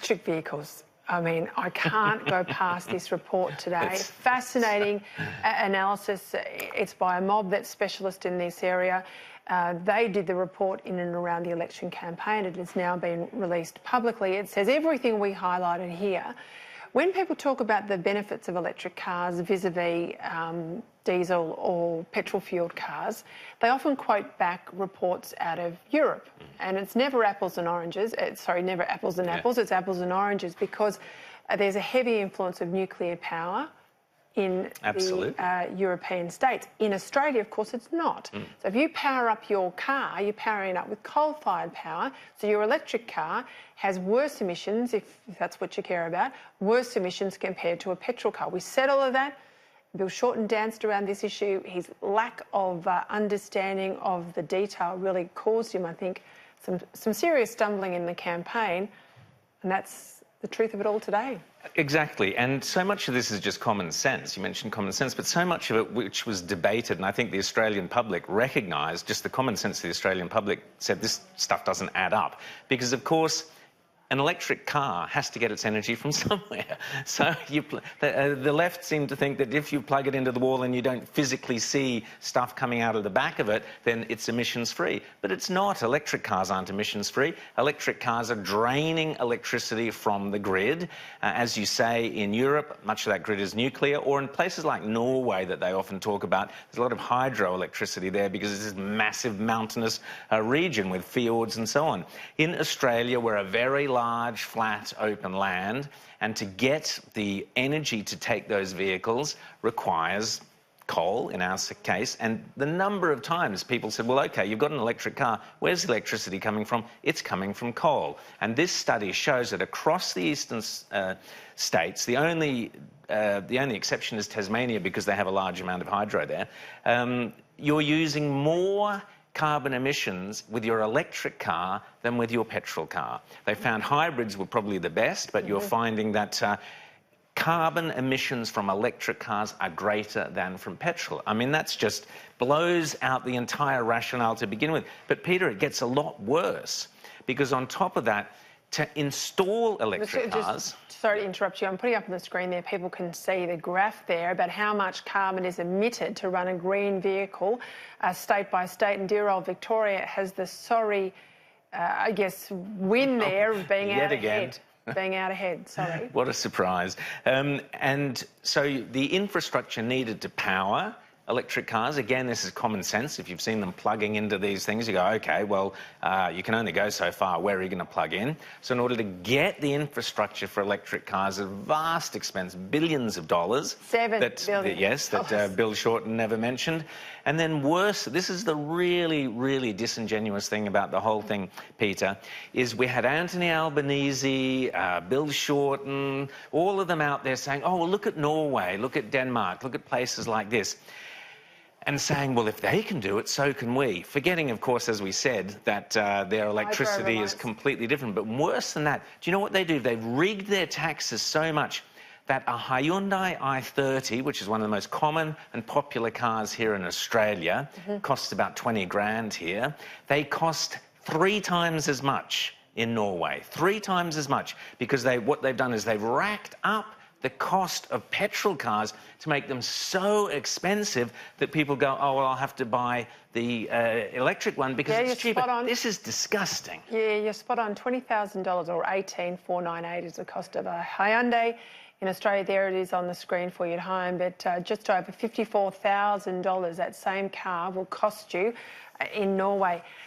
Electric vehicles. I mean, I can't go past this report today. Fascinating analysis. It's by a mob that's specialist in this area. They did the report in and around the election campaign. It has now been released publicly. It says everything we highlighted here. When people talk about the benefits of electric cars vis-a-vis diesel or petrol-fuelled cars, they often quote back reports out of Europe. And it's never apples and oranges. Never apples and apples. It's apples and oranges because there's a heavy influence of nuclear power in the European states. In Australia, of course, it's not. So if you power up your car, you're powering it up with coal-fired power. So your electric car has worse emissions, if that's what you care about, worse emissions compared to a petrol car. We said all of that. Bill Shorten danced around this issue. His lack of understanding of the detail really caused him, I think, some serious stumbling in the campaign. And that's the truth of it all today. Exactly, and so much of this is just common sense. You mentioned common sense, but so much of it which was debated, and I think the Australian public recognised, just the common sense of the Australian public said this stuff doesn't add up. Because, of course, an electric car has to get its energy from somewhere. So the left seem to think that if you plug it into the wall and you don't physically see stuff coming out of the back of it, then it's emissions-free. But it's not. Electric cars aren't emissions-free. Electric cars are draining electricity from the grid. As you say, in Europe, much of that grid is nuclear, or in places like Norway that they often talk about, there's a lot of hydroelectricity there because it's this massive mountainous region with fjords and so on. In Australia, we're a very large, flat, open land, and to get the energy to take those vehicles requires coal, in our case, and the number of times people said, well, OK, you've got an electric car, where's the electricity coming from? It's coming from coal. And this study shows that across the eastern states, the only exception is Tasmania because they have a large amount of hydro there, you're using more carbon emissions with your electric car than with your petrol car. They found hybrids were probably the best, but you're finding that carbon emissions from electric cars are greater than from petrol. I mean, that's just blows out the entire rationale to begin with. But, Peter, it gets a lot worse because on top of that, to install electric cars... Sorry to interrupt you. I'm putting up on the screen there. People can see the graph there about how much carbon is emitted to run a green vehicle state by state. And dear old Victoria has the sorry, I guess, win there of being out ahead. Being out ahead, sorry. What a surprise. And so the infrastructure needed to power electric cars, again, this is common sense. If you've seen them plugging into these things, you go, OK, well, you can only go so far. Where are you going to plug in? So in order to get the infrastructure for electric cars at vast expense, billions of dollars. $7 billion. Yes, that Bill Shorten never mentioned. And then worse, this is the really, really disingenuous thing about the whole thing, Peter, is we had Anthony Albanese, Bill Shorten, all of them out there saying, oh, well, look at Norway, look at Denmark, look at places like this. And saying, well, if they can do it, so can we. Forgetting, of course, as we said, that their electricity is completely different. But worse than that, do you know what they do? They've rigged their taxes so much that a Hyundai i30, which is one of the most common and popular cars here in Australia, costs about 20 grand here. They cost 3 times as much in Norway. 3 times as much, because what they've done is they've racked up the cost of petrol cars to make them so expensive that people go, oh, well, I'll have to buy the electric one because it's cheaper. Spot on. This is disgusting. Yeah, you're spot on. $20,000 or $18,498 is the cost of a Hyundai. In Australia, there it is on the screen for you at home, but just over $54,000 that same car will cost you in Norway.